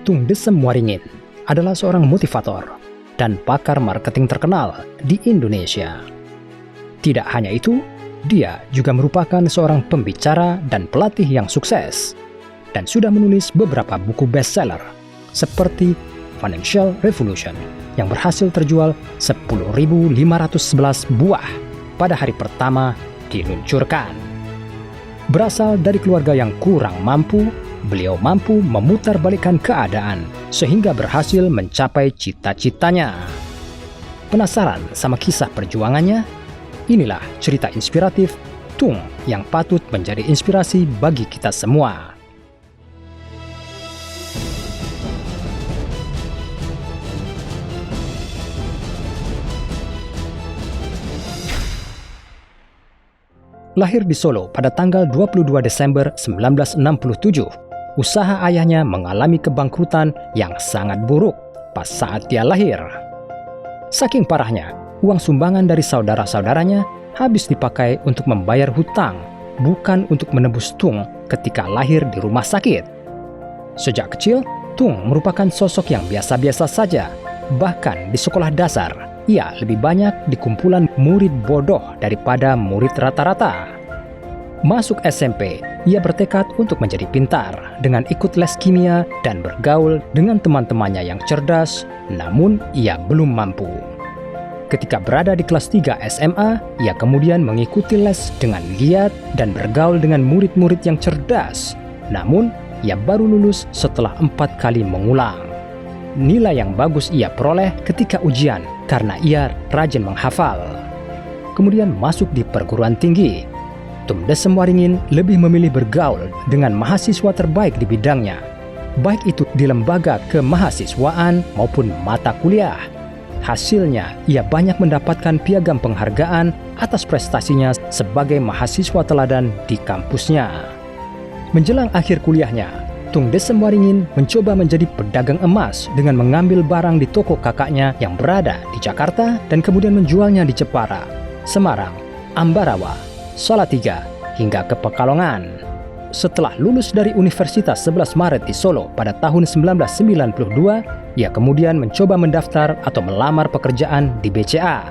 Tung Desem Waringin adalah seorang motivator dan pakar marketing terkenal di Indonesia. Tidak hanya itu, dia juga merupakan seorang pembicara dan pelatih yang sukses dan sudah menulis beberapa buku bestseller seperti Financial Revolution yang berhasil terjual 10.511 buah pada hari pertama diluncurkan. Berasal dari keluarga yang kurang mampu, beliau mampu memutarbalikkan keadaan sehingga berhasil mencapai cita-citanya. Penasaran sama kisah perjuangannya? Inilah cerita inspiratif Tung yang patut menjadi inspirasi bagi kita semua. Lahir di Solo pada tanggal 22 Desember 1967, usaha ayahnya mengalami kebangkrutan yang sangat buruk pas saat dia lahir. Saking parahnya, uang sumbangan dari saudara-saudaranya habis dipakai untuk membayar hutang, bukan untuk menebus Tung ketika lahir di rumah sakit. Sejak kecil, Tung merupakan sosok yang biasa-biasa saja. Bahkan di sekolah dasar, ia lebih banyak di kumpulan murid bodoh daripada murid rata-rata. Masuk SMP, ia bertekad untuk menjadi pintar dengan ikut les kimia dan bergaul dengan teman-temannya yang cerdas, namun ia belum mampu. Ketika berada di kelas 3 SMA, ia kemudian mengikuti les dengan giat dan bergaul dengan murid-murid yang cerdas. Namun, ia baru lulus setelah 4 kali mengulang. Nilai yang bagus ia peroleh ketika ujian karena ia rajin menghafal. Kemudian masuk di perguruan tinggi. Tung Desem Waringin lebih memilih bergaul dengan mahasiswa terbaik di bidangnya, baik itu di lembaga kemahasiswaan maupun mata kuliah. Hasilnya, ia banyak mendapatkan piagam penghargaan atas prestasinya sebagai mahasiswa teladan di kampusnya. Menjelang akhir kuliahnya, Tung Desem Waringin mencoba menjadi pedagang emas dengan mengambil barang di toko kakaknya yang berada di Jakarta dan kemudian menjualnya di Jepara, Semarang, Ambarawa, Salatiga, hingga ke Pekalongan. Setelah lulus dari Universitas 11 Maret di Solo pada tahun 1992, ia kemudian mencoba mendaftar atau melamar pekerjaan di BCA,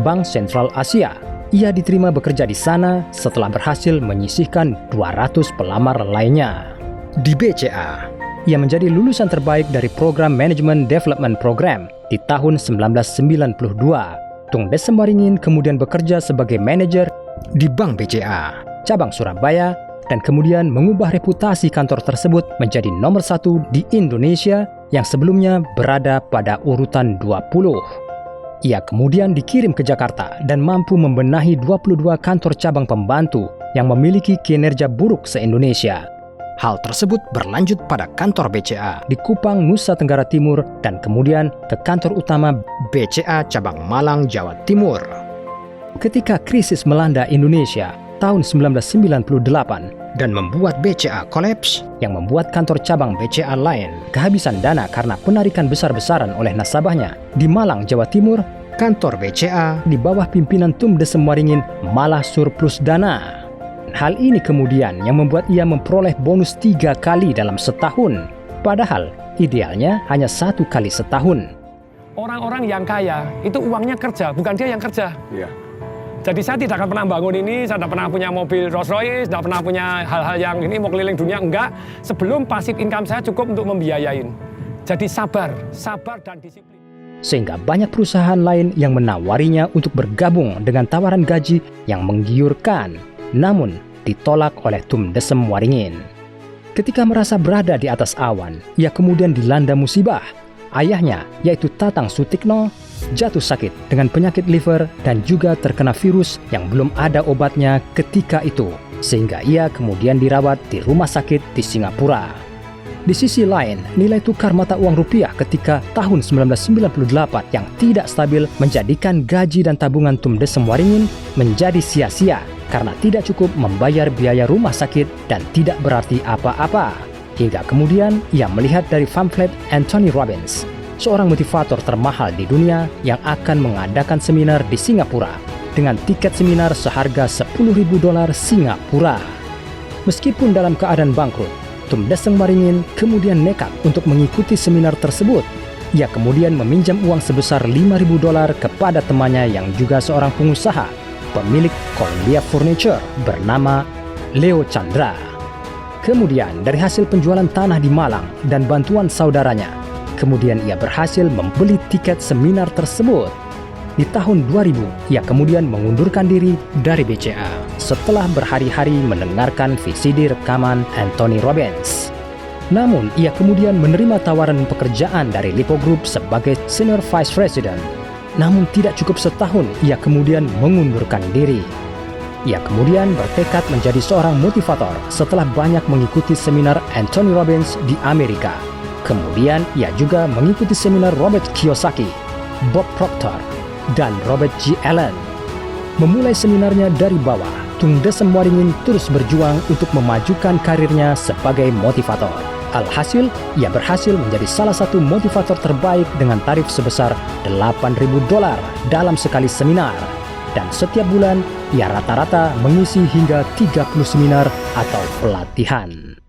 Bank Sentral Asia. Ia diterima bekerja di sana setelah berhasil menyisihkan 200 pelamar lainnya. Di BCA, ia menjadi lulusan terbaik dari program Management Development Program di tahun 1992. Tung Desem Waringin kemudian bekerja sebagai manajer di Bank BCA, cabang Surabaya, dan kemudian mengubah reputasi kantor tersebut menjadi nomor 1 di Indonesia yang sebelumnya berada pada urutan 20. Ia kemudian dikirim ke Jakarta dan mampu membenahi 22 kantor cabang pembantu yang memiliki kinerja buruk se-Indonesia. Hal tersebut berlanjut pada kantor BCA di Kupang, Nusa Tenggara Timur, dan kemudian ke kantor utama BCA cabang Malang, Jawa Timur. Ketika krisis melanda Indonesia tahun 1998 dan membuat BCA kolaps, yang membuat kantor cabang BCA lain kehabisan dana karena penarikan besar-besaran oleh nasabahnya di Malang, Jawa Timur, kantor BCA di bawah pimpinan Tung Desem Waringin malah surplus dana. Hal ini kemudian yang membuat ia memperoleh bonus 3 kali dalam setahun, padahal idealnya hanya 1 kali setahun. Orang-orang yang kaya itu uangnya kerja, bukan dia yang kerja. Iya. Jadi saya tidak akan pernah bangun ini, saya tidak pernah punya mobil Rolls Royce, tidak pernah punya hal-hal yang ini mau keliling dunia, enggak. Sebelum passive income saya cukup untuk membiayain. Jadi sabar dan disiplin. Sehingga banyak perusahaan lain yang menawarinya untuk bergabung dengan tawaran gaji yang menggiurkan, namun ditolak oleh Tung Desem Waringin. Ketika merasa berada di atas awan, ia kemudian dilanda musibah. Ayahnya, yaitu Tatang Sutikno, jatuh sakit dengan penyakit liver dan juga terkena virus yang belum ada obatnya ketika itu, sehingga ia kemudian dirawat di rumah sakit di Singapura. Di sisi lain, nilai tukar mata uang rupiah ketika tahun 1998 yang tidak stabil menjadikan gaji dan tabungan Tung Desem Waringin menjadi sia-sia karena tidak cukup membayar biaya rumah sakit dan tidak berarti apa-apa. Hingga kemudian ia melihat dari pamflet Anthony Robbins, seorang motivator termahal di dunia yang akan mengadakan seminar di Singapura dengan tiket seminar seharga $10.000 Singapura. Meskipun dalam keadaan bangkrut, Tum Desem Waringin kemudian nekat untuk mengikuti seminar tersebut. Ia kemudian meminjam uang sebesar $5.000 kepada temannya yang juga seorang pengusaha, pemilik Columbia Furniture bernama Leo Chandra. Kemudian dari hasil penjualan tanah di Malang dan bantuan saudaranya, kemudian ia berhasil membeli tiket seminar tersebut. Di tahun 2000, ia kemudian mengundurkan diri dari BCA setelah berhari-hari mendengarkan VCD rekaman Anthony Robbins. Namun, ia kemudian menerima tawaran pekerjaan dari Lipo Group sebagai Senior Vice President. Namun tidak cukup setahun, ia kemudian mengundurkan diri. Ia kemudian bertekad menjadi seorang motivator setelah banyak mengikuti seminar Anthony Robbins di Amerika. Kemudian, ia juga mengikuti seminar Robert Kiyosaki, Bob Proctor, dan Robert G. Allen. Memulai seminarnya dari bawah, Tum Desem Waringin terus berjuang untuk memajukan karirnya sebagai motivator. Alhasil, ia berhasil menjadi salah satu motivator terbaik dengan tarif sebesar $8.000 dalam sekali seminar. Dan setiap bulan, ia rata-rata mengisi hingga 30 seminar atau pelatihan.